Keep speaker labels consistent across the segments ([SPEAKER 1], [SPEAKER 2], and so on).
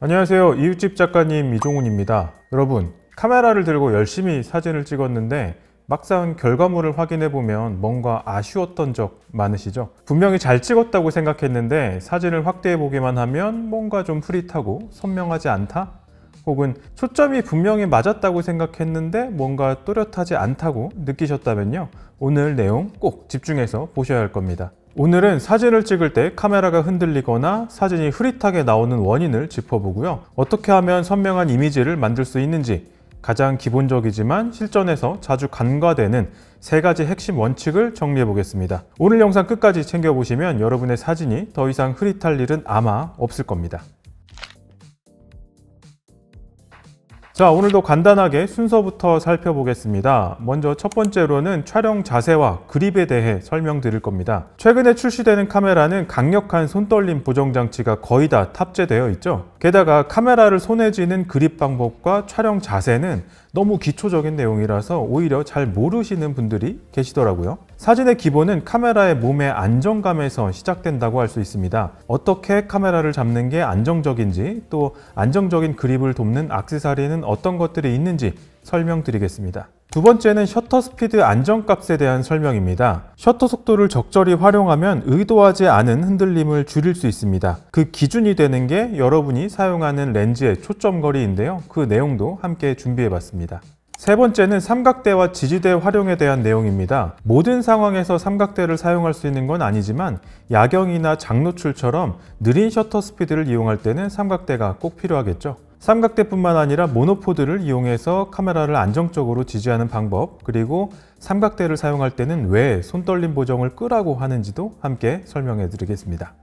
[SPEAKER 1] 안녕하세요. 이웃집 작가님 이종훈입니다. 여러분, 카메라를 들고 열심히 사진을 찍었는데 막상 결과물을 확인해보면 뭔가 아쉬웠던 적 많으시죠? 분명히 잘 찍었다고 생각했는데 사진을 확대해보기만 하면 뭔가 좀 흐릿하고 선명하지 않다? 혹은 초점이 분명히 맞았다고 생각했는데 뭔가 또렷하지 않다고 느끼셨다면요, 오늘 내용 꼭 집중해서 보셔야 할 겁니다. 오늘은 사진을 찍을 때 카메라가 흔들리거나 사진이 흐릿하게 나오는 원인을 짚어보고요, 어떻게 하면 선명한 이미지를 만들 수 있는지, 가장 기본적이지만 실전에서 자주 간과되는 3가지 핵심 원칙을 정리해 보겠습니다. 오늘 영상 끝까지 챙겨보시면 여러분의 사진이 더 이상 흐릿할 일은 아마 없을 겁니다. 자, 오늘도 간단하게 순서부터 살펴보겠습니다. 먼저 첫 번째로는 촬영 자세와 그립에 대해 설명드릴 겁니다. 최근에 출시되는 카메라는 강력한 손떨림 보정 장치가 거의 다 탑재되어 있죠. 게다가 카메라를 손에 쥐는 그립 방법과 촬영 자세는 너무 기초적인 내용이라서 오히려 잘 모르시는 분들이 계시더라고요. 사진의 기본은 카메라의 몸의 안정감에서 시작된다고 할 수 있습니다. 어떻게 카메라를 잡는 게 안정적인지, 또 안정적인 그립을 돕는 액세서리는 어떤 것들이 있는지 설명드리겠습니다. 두 번째는 셔터 스피드 안정값에 대한 설명입니다. 셔터 속도를 적절히 활용하면 의도하지 않은 흔들림을 줄일 수 있습니다. 그 기준이 되는 게 여러분이 사용하는 렌즈의 초점거리인데요. 그 내용도 함께 준비해봤습니다. 세 번째는 삼각대와 지지대 활용에 대한 내용입니다. 모든 상황에서 삼각대를 사용할 수 있는 건 아니지만 야경이나 장노출처럼 느린 셔터 스피드를 이용할 때는 삼각대가 꼭 필요하겠죠. 삼각대뿐만 아니라 모노포드를 이용해서 카메라를 안정적으로 지지하는 방법, 그리고 삼각대를 사용할 때는 왜 손떨림 보정을 끄라고 하는지도 함께 설명해 드리겠습니다.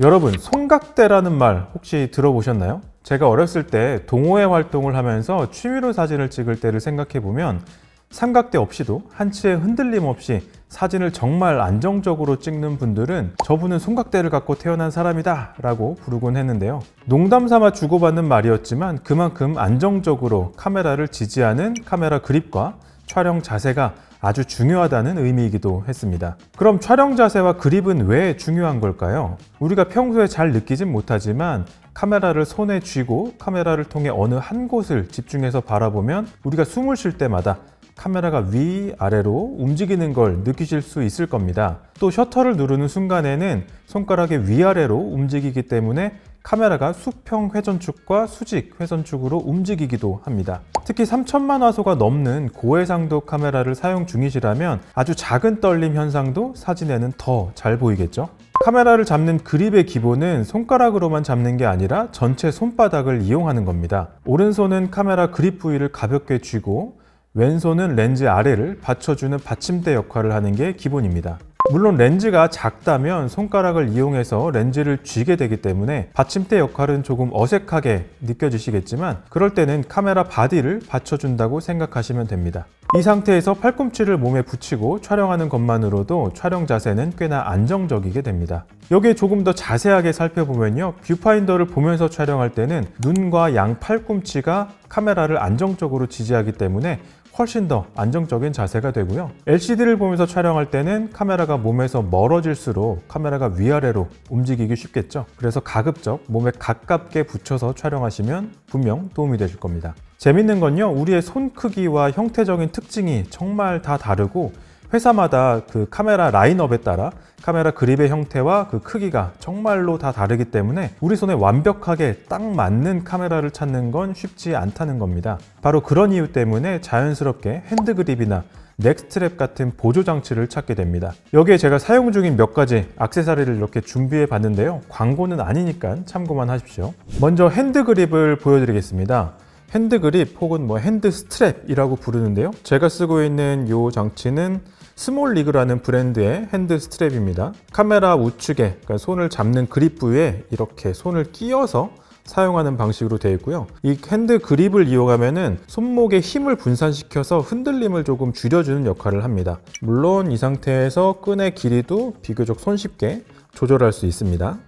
[SPEAKER 1] 여러분, 손각대라는 말 혹시 들어보셨나요? 제가 어렸을 때 동호회 활동을 하면서 취미로 사진을 찍을 때를 생각해보면 삼각대 없이도 한치의 흔들림 없이 사진을 정말 안정적으로 찍는 분들은 저분은 손각대를 갖고 태어난 사람이다 라고 부르곤 했는데요. 농담 삼아 주고받는 말이었지만 그만큼 안정적으로 카메라를 지지하는 카메라 그립과 촬영 자세가 아주 중요하다는 의미이기도 했습니다. 그럼 촬영 자세와 그립은 왜 중요한 걸까요? 우리가 평소에 잘 느끼진 못하지만 카메라를 손에 쥐고 카메라를 통해 어느 한 곳을 집중해서 바라보면 우리가 숨을 쉴 때마다 카메라가 위아래로 움직이는 걸 느끼실 수 있을 겁니다. 또 셔터를 누르는 순간에는 손가락의 위아래로 움직이기 때문에 카메라가 수평 회전축과 수직 회전축으로 움직이기도 합니다. 특히 3000만 화소가 넘는 고해상도 카메라를 사용 중이시라면 아주 작은 떨림 현상도 사진에는 더 잘 보이겠죠? 카메라를 잡는 그립의 기본은 손가락으로만 잡는 게 아니라 전체 손바닥을 이용하는 겁니다. 오른손은 카메라 그립 부위를 가볍게 쥐고 왼손은 렌즈 아래를 받쳐주는 받침대 역할을 하는 게 기본입니다. 물론 렌즈가 작다면 손가락을 이용해서 렌즈를 쥐게 되기 때문에 받침대 역할은 조금 어색하게 느껴지시겠지만 그럴 때는 카메라 바디를 받쳐준다고 생각하시면 됩니다. 이 상태에서 팔꿈치를 몸에 붙이고 촬영하는 것만으로도 촬영 자세는 꽤나 안정적이게 됩니다. 여기에 조금 더 자세하게 살펴보면요, 뷰파인더를 보면서 촬영할 때는 눈과 양 팔꿈치가 카메라를 안정적으로 지지하기 때문에 훨씬 더 안정적인 자세가 되고요. LCD를 보면서 촬영할 때는 카메라가 몸에서 멀어질수록 카메라가 위아래로 움직이기 쉽겠죠. 그래서 가급적 몸에 가깝게 붙여서 촬영하시면 분명 도움이 되실 겁니다. 재밌는 건요, 우리의 손 크기와 형태적인 특징이 정말 다 다르고 회사마다 그 카메라 라인업에 따라 카메라 그립의 형태와 그 크기가 정말로 다 다르기 때문에 우리 손에 완벽하게 딱 맞는 카메라를 찾는 건 쉽지 않다는 겁니다. 바로 그런 이유 때문에 자연스럽게 핸드그립이나 넥스트랩 같은 보조 장치를 찾게 됩니다. 여기에 제가 사용 중인 몇 가지 액세서리를 이렇게 준비해 봤는데요, 광고는 아니니까 참고만 하십시오. 먼저 핸드그립을 보여드리겠습니다. 핸드그립 혹은 핸드스트랩이라고 부르는데요, 제가 쓰고 있는 이 장치는 스몰리그라는 브랜드의 핸드 스트랩입니다. 카메라 우측에, 그러니까 손을 잡는 그립 부위에 이렇게 손을 끼워서 사용하는 방식으로 되어 있고요. 이 핸드 그립을 이용하면은 손목에 힘을 분산시켜서 흔들림을 조금 줄여주는 역할을 합니다. 물론 이 상태에서 끈의 길이도 비교적 손쉽게 조절할 수 있습니다.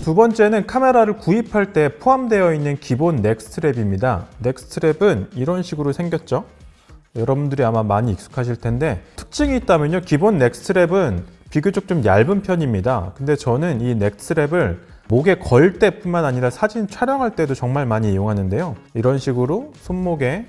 [SPEAKER 1] 두 번째는 카메라를 구입할 때 포함되어 있는 기본 넥스트랩입니다. 넥스트랩은 이런 식으로 생겼죠. 여러분들이 아마 많이 익숙하실 텐데, 특징이 있다면요, 기본 넥스트랩은 비교적 좀 얇은 편입니다. 근데 저는 이 넥스트랩을 목에 걸 때뿐만 아니라 사진 촬영할 때도 정말 많이 이용하는데요. 이런 식으로 손목에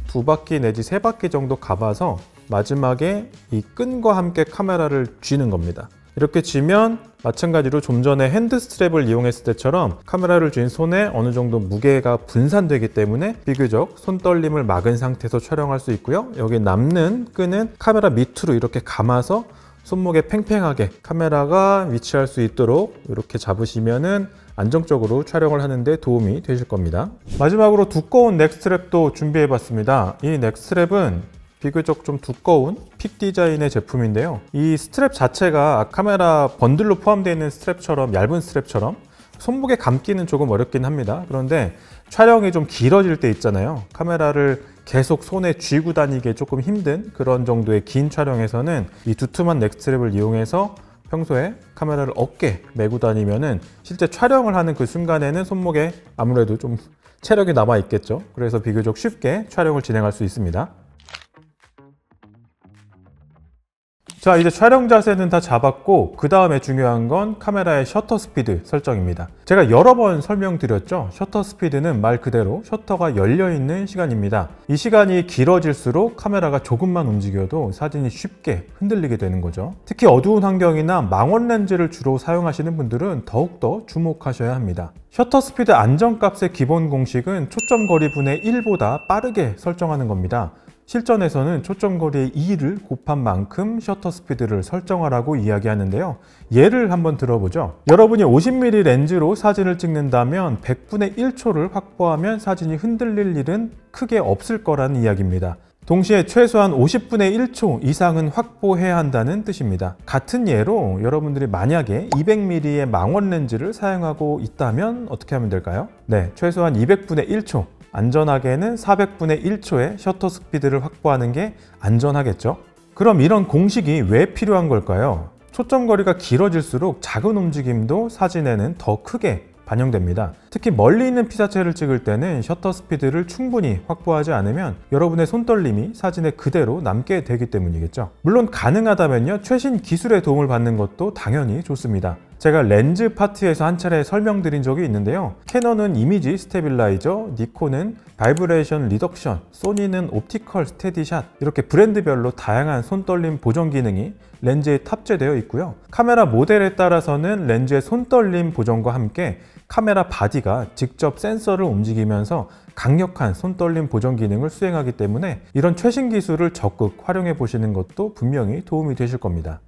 [SPEAKER 1] 2바퀴 내지 3바퀴 정도 감아서 마지막에 이 끈과 함께 카메라를 쥐는 겁니다. 이렇게 쥐면 마찬가지로 좀 전에 핸드 스트랩을 이용했을 때처럼 카메라를 쥔 손에 어느 정도 무게가 분산되기 때문에 비교적 손떨림을 막은 상태에서 촬영할 수 있고요. 여기 남는 끈은 카메라 밑으로 이렇게 감아서 손목에 팽팽하게 카메라가 위치할 수 있도록 이렇게 잡으시면은 안정적으로 촬영을 하는데 도움이 되실 겁니다. 마지막으로 두꺼운 넥스트랩도 준비해 봤습니다. 이 넥스트랩은 비교적 좀 두꺼운 픽 디자인의 제품인데요. 이 스트랩 자체가 카메라 번들로 포함되어 있는 스트랩처럼, 얇은 스트랩처럼 손목에 감기는 조금 어렵긴 합니다. 그런데 촬영이 좀 길어질 때 있잖아요. 카메라를 계속 손에 쥐고 다니기 조금 힘든 그런 정도의 긴 촬영에서는 이 두툼한 넥스트랩을 이용해서 평소에 카메라를 어깨에 메고 다니면은 실제 촬영을 하는 그 순간에는 손목에 아무래도 좀 체력이 남아 있겠죠. 그래서 비교적 쉽게 촬영을 진행할 수 있습니다. 자, 이제 촬영 자세는 다 잡았고 그 다음에 중요한 건 카메라의 셔터 스피드 설정입니다. 제가 여러 번 설명드렸죠. 셔터 스피드는 말 그대로 셔터가 열려있는 시간입니다. 이 시간이 길어질수록 카메라가 조금만 움직여도 사진이 쉽게 흔들리게 되는 거죠. 특히 어두운 환경이나 망원 렌즈를 주로 사용하시는 분들은 더욱더 주목하셔야 합니다. 셔터 스피드 안정값의 기본 공식은 초점거리분의 1보다 빠르게 설정하는 겁니다. 실전에서는 초점거리의 2를 곱한 만큼 셔터 스피드를 설정하라고 이야기하는데요. 예를 한번 들어보죠. 여러분이 50mm 렌즈로 사진을 찍는다면 100분의 1초를 확보하면 사진이 흔들릴 일은 크게 없을 거라는 이야기입니다. 동시에 최소한 50분의 1초 이상은 확보해야 한다는 뜻입니다. 같은 예로 여러분들이 만약에 200mm의 망원 렌즈를 사용하고 있다면 어떻게 하면 될까요? 네, 최소한 200분의 1초, 안전하게는 400분의 1초의 셔터 스피드를 확보하는 게 안전하겠죠? 그럼 이런 공식이 왜 필요한 걸까요? 초점거리가 길어질수록 작은 움직임도 사진에는 더 크게 반영됩니다. 특히 멀리 있는 피사체를 찍을 때는 셔터 스피드를 충분히 확보하지 않으면 여러분의 손떨림이 사진에 그대로 남게 되기 때문이겠죠. 물론 가능하다면요, 최신 기술의 도움을 받는 것도 당연히 좋습니다. 제가 렌즈 파트에서 한 차례 설명드린 적이 있는데요. 캐논은 이미지 스테빌라이저, 니콘은 바이브레이션 리덕션, 소니는 옵티컬 스테디샷, 이렇게 브랜드별로 다양한 손떨림 보정 기능이 렌즈에 탑재되어 있고요. 카메라 모델에 따라서는 렌즈의 손떨림 보정과 함께 카메라 바디가 직접 센서를 움직이면서 강력한 손떨림 보정 기능을 수행하기 때문에 이런 최신 기술을 적극 활용해 보시는 것도 분명히 도움이 되실 겁니다.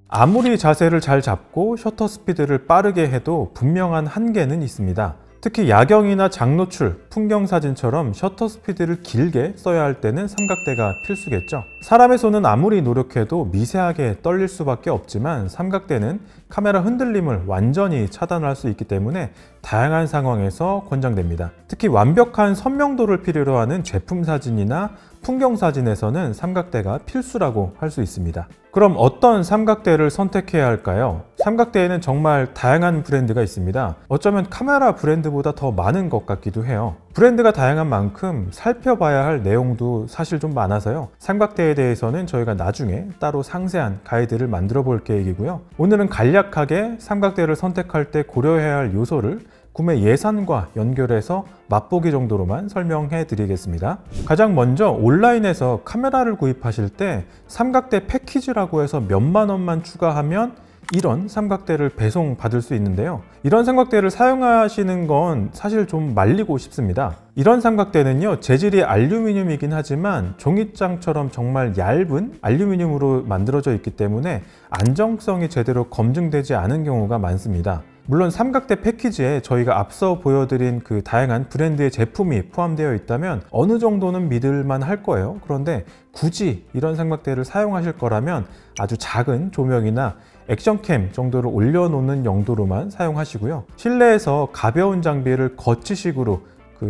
[SPEAKER 1] 아무리 자세를 잘 잡고 셔터 스피드를 빠르게 해도 분명한 한계는 있습니다. 특히 야경이나 장노출, 풍경사진처럼 셔터 스피드를 길게 써야 할 때는 삼각대가 필수겠죠. 사람의 손은 아무리 노력해도 미세하게 떨릴 수밖에 없지만 삼각대는 카메라 흔들림을 완전히 차단할 수 있기 때문에 다양한 상황에서 권장됩니다. 특히 완벽한 선명도를 필요로 하는 제품 사진이나 풍경 사진에서는 삼각대가 필수라고 할 수 있습니다. 그럼 어떤 삼각대를 선택해야 할까요? 삼각대에는 정말 다양한 브랜드가 있습니다. 어쩌면 카메라 브랜드보다 더 많은 것 같기도 해요. 브랜드가 다양한 만큼 살펴봐야 할 내용도 사실 좀 많아서요. 삼각대에 대해서는 저희가 나중에 따로 상세한 가이드를 만들어 볼 계획이고요. 오늘은 간략하게 삼각대를 선택할 때 고려해야 할 요소를 구매 예산과 연결해서 맛보기 정도로만 설명해 드리겠습니다. 가장 먼저 온라인에서 카메라를 구입하실 때 삼각대 패키지라고 해서 몇만 원만 추가하면 이런 삼각대를 배송 받을 수 있는데요. 이런 삼각대를 사용하시는 건 사실 좀 말리고 싶습니다. 이런 삼각대는요, 재질이 알루미늄이긴 하지만 종이장처럼 정말 얇은 알루미늄으로 만들어져 있기 때문에 안정성이 제대로 검증되지 않은 경우가 많습니다. 물론 삼각대 패키지에 저희가 앞서 보여드린 그 다양한 브랜드의 제품이 포함되어 있다면 어느 정도는 믿을만 할 거예요. 그런데 굳이 이런 삼각대를 사용하실 거라면 아주 작은 조명이나 액션캠 정도를 올려놓는 용도로만 사용하시고요. 실내에서 가벼운 장비를 거치식으로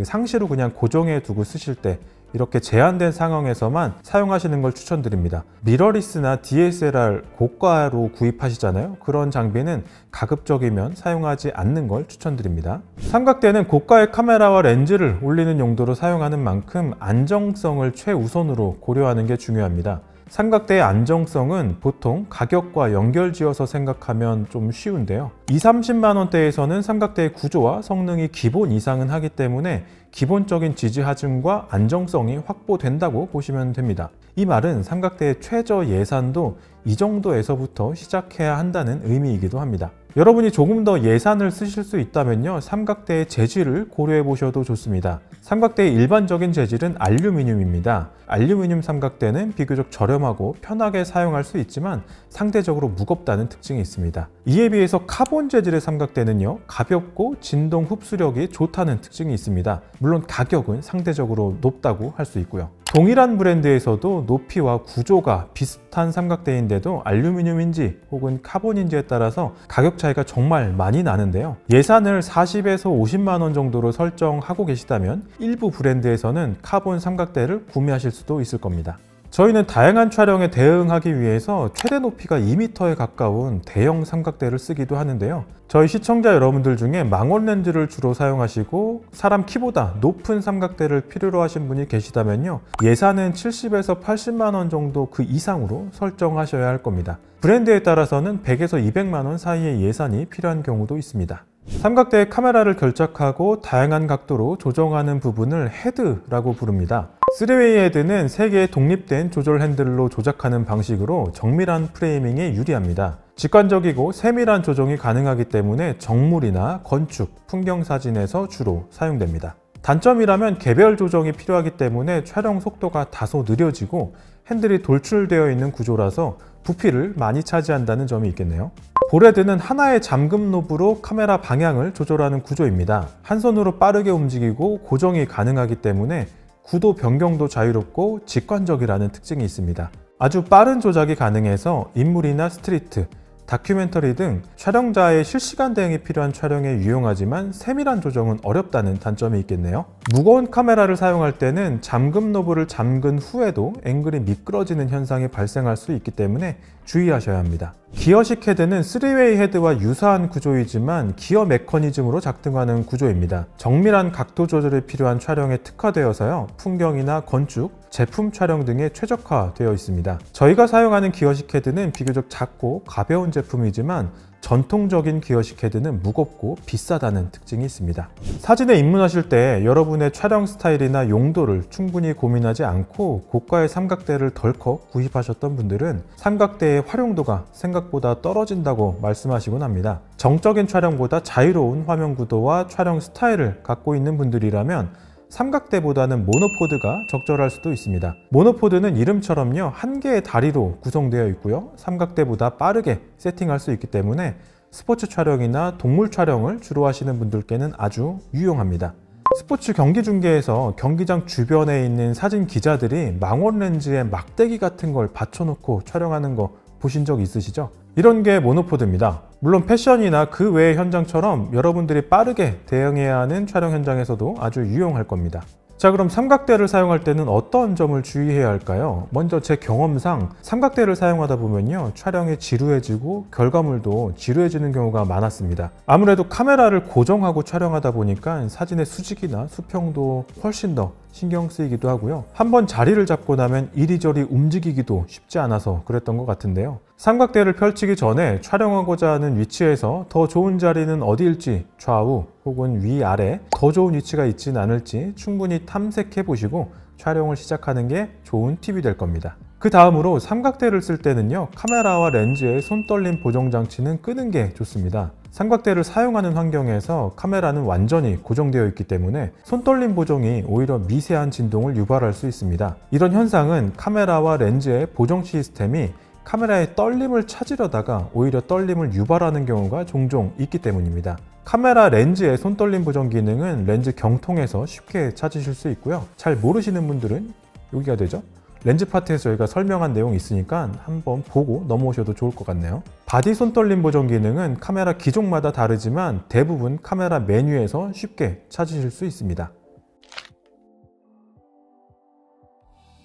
[SPEAKER 1] 상시로 그냥 고정해 두고 쓰실 때 이렇게 제한된 상황에서만 사용하시는 걸 추천드립니다. 미러리스나 DSLR 고가로 구입하시잖아요. 그런 장비는 가급적이면 사용하지 않는 걸 추천드립니다. 삼각대는 고가의 카메라와 렌즈를 올리는 용도로 사용하는 만큼 안정성을 최우선으로 고려하는 게 중요합니다. 삼각대의 안정성은 보통 가격과 연결지어서 생각하면 좀 쉬운데요. 20~30만 원대에서는 삼각대의 구조와 성능이 기본 이상은 하기 때문에 기본적인 지지 하중과 안정성이 확보된다고 보시면 됩니다. 이 말은 삼각대의 최저 예산도 이 정도에서부터 시작해야 한다는 의미이기도 합니다. 여러분이 조금 더 예산을 쓰실 수 있다면요, 삼각대의 재질을 고려해 보셔도 좋습니다. 삼각대의 일반적인 재질은 알루미늄입니다. 알루미늄 삼각대는 비교적 저렴하고 편하게 사용할 수 있지만 상대적으로 무겁다는 특징이 있습니다. 이에 비해서 카본 재질의 삼각대는요, 가볍고 진동 흡수력이 좋다는 특징이 있습니다. 물론 가격은 상대적으로 높다고 할 수 있고요. 동일한 브랜드에서도 높이와 구조가 비슷한 삼각대인데도 알루미늄인지 혹은 카본인지에 따라서 가격 차이가 정말 많이 나는데요. 예산을 40에서 50만 원 정도로 설정하고 계시다면 일부 브랜드에서는 카본 삼각대를 구매하실 수도 있을 겁니다. 저희는 다양한 촬영에 대응하기 위해서 최대 높이가 2m에 가까운 대형 삼각대를 쓰기도 하는데요. 저희 시청자 여러분들 중에 망원 렌즈를 주로 사용하시고 사람 키보다 높은 삼각대를 필요로 하신 분이 계시다면요, 예산은 70에서 80만 원 정도 그 이상으로 설정하셔야 할 겁니다. 브랜드에 따라서는 100에서 200만 원 사이의 예산이 필요한 경우도 있습니다. 삼각대의 카메라를 결착하고 다양한 각도로 조정하는 부분을 헤드라고 부릅니다. 3웨이 헤드는 3개의 독립된 조절 핸들로 조작하는 방식으로 정밀한 프레이밍에 유리합니다. 직관적이고 세밀한 조정이 가능하기 때문에 정물이나 건축, 풍경 사진에서 주로 사용됩니다. 단점이라면 개별 조정이 필요하기 때문에 촬영 속도가 다소 느려지고 핸들이 돌출되어 있는 구조라서 부피를 많이 차지한다는 점이 있겠네요. 볼헤드는 하나의 잠금 노브로 카메라 방향을 조절하는 구조입니다. 한 손으로 빠르게 움직이고 고정이 가능하기 때문에 구도 변경도 자유롭고 직관적이라는 특징이 있습니다. 아주 빠른 조작이 가능해서 인물이나 스트리트, 다큐멘터리 등 촬영자의 실시간 대응이 필요한 촬영에 유용하지만 세밀한 조정은 어렵다는 단점이 있겠네요. 무거운 카메라를 사용할 때는 잠금 노브를 잠근 후에도 앵글이 미끄러지는 현상이 발생할 수 있기 때문에 주의하셔야 합니다. 기어식 헤드는 3웨이 헤드와 유사한 구조이지만 기어 메커니즘으로 작동하는 구조입니다. 정밀한 각도 조절이 필요한 촬영에 특화되어서요, 풍경이나 건축, 제품 촬영 등에 최적화되어 있습니다. 저희가 사용하는 기어식 헤드는 비교적 작고 가벼운 제품이지만 전통적인 기어식 헤드는 무겁고 비싸다는 특징이 있습니다. 사진에 입문하실 때 여러분의 촬영 스타일이나 용도를 충분히 고민하지 않고 고가의 삼각대를 덜컥 구입하셨던 분들은 삼각대의 활용도가 생각보다 떨어진다고 말씀하시곤 합니다. 정적인 촬영보다 자유로운 화면 구도와 촬영 스타일을 갖고 있는 분들이라면 삼각대보다는 모노포드가 적절할 수도 있습니다. 모노포드는 이름처럼요, 한 개의 다리로 구성되어 있고요, 삼각대보다 빠르게 세팅할 수 있기 때문에 스포츠 촬영이나 동물 촬영을 주로 하시는 분들께는 아주 유용합니다. 스포츠 경기 중계에서 경기장 주변에 있는 사진 기자들이 망원 렌즈에 막대기 같은 걸 받쳐놓고 촬영하는 거 보신 적 있으시죠? 이런 게 모노포드입니다. 물론 패션이나 그 외의 현장처럼 여러분들이 빠르게 대응해야 하는 촬영 현장에서도 아주 유용할 겁니다. 자, 그럼 삼각대를 사용할 때는 어떤 점을 주의해야 할까요? 먼저 제 경험상 삼각대를 사용하다 보면요, 촬영이 지루해지고 결과물도 지루해지는 경우가 많았습니다. 아무래도 카메라를 고정하고 촬영하다 보니까 사진의 수직이나 수평도 훨씬 더 신경 쓰이기도 하고요. 한번 자리를 잡고 나면 이리저리 움직이기도 쉽지 않아서 그랬던 것 같은데요. 삼각대를 펼치기 전에 촬영하고자 하는 위치에서 더 좋은 자리는 어디일지 좌우 혹은 위아래 더 좋은 위치가 있진 않을지 충분히 탐색해 보시고 촬영을 시작하는 게 좋은 팁이 될 겁니다. 그 다음으로 삼각대를 쓸 때는요, 카메라와 렌즈의 손떨림 보정 장치는 끄는 게 좋습니다. 삼각대를 사용하는 환경에서 카메라는 완전히 고정되어 있기 때문에 손떨림 보정이 오히려 미세한 진동을 유발할 수 있습니다. 이런 현상은 카메라와 렌즈의 보정 시스템이 카메라의 떨림을 찾으려다가 오히려 떨림을 유발하는 경우가 종종 있기 때문입니다. 카메라 렌즈의 손떨림 보정 기능은 렌즈 경통에서 쉽게 찾으실 수 있고요. 잘 모르시는 분들은 여기가 되죠? 렌즈 파트에서 저희가 설명한 내용이 있으니까 한번 보고 넘어오셔도 좋을 것 같네요. 바디 손떨림 보정 기능은 카메라 기종마다 다르지만 대부분 카메라 메뉴에서 쉽게 찾으실 수 있습니다.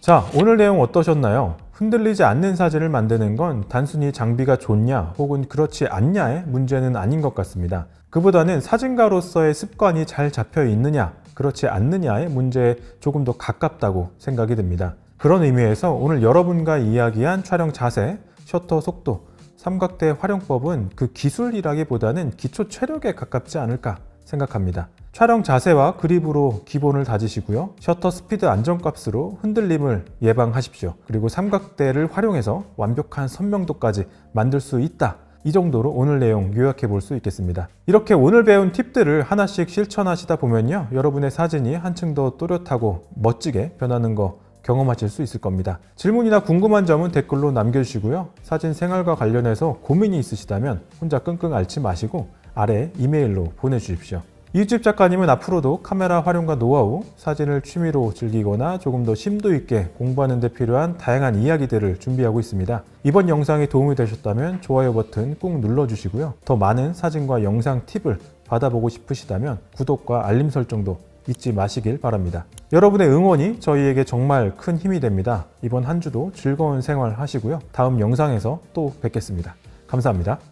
[SPEAKER 1] 자, 오늘 내용 어떠셨나요? 흔들리지 않는 사진을 만드는 건 단순히 장비가 좋냐 혹은 그렇지 않냐의 문제는 아닌 것 같습니다. 그보다는 사진가로서의 습관이 잘 잡혀 있느냐 그렇지 않느냐의 문제에 조금 더 가깝다고 생각이 듭니다. 그런 의미에서 오늘 여러분과 이야기한 촬영 자세, 셔터 속도, 삼각대 활용법은 그 기술이라기보다는 기초 체력에 가깝지 않을까 생각합니다. 촬영 자세와 그립으로 기본을 다지시고요. 셔터 스피드 안정값으로 흔들림을 예방하십시오. 그리고 삼각대를 활용해서 완벽한 선명도까지 만들 수 있다. 이 정도로 오늘 내용 요약해 볼 수 있겠습니다. 이렇게 오늘 배운 팁들을 하나씩 실천하시다 보면요. 여러분의 사진이 한층 더 또렷하고 멋지게 변하는 거 경험하실 수 있을 겁니다. 질문이나 궁금한 점은 댓글로 남겨주시고요. 사진 생활과 관련해서 고민이 있으시다면 혼자 끙끙 앓지 마시고 아래 이메일로 보내주십시오. 이웃집 작가님은 앞으로도 카메라 활용과 노하우, 사진을 취미로 즐기거나 조금 더 심도 있게 공부하는 데 필요한 다양한 이야기들을 준비하고 있습니다. 이번 영상이 도움이 되셨다면 좋아요 버튼 꾹 눌러주시고요. 더 많은 사진과 영상 팁을 받아보고 싶으시다면 구독과 알림 설정도 잊지 마시길 바랍니다. 여러분의 응원이 저희에게 정말 큰 힘이 됩니다. 이번 한 주도 즐거운 생활 하시고요. 다음 영상에서 또 뵙겠습니다. 감사합니다.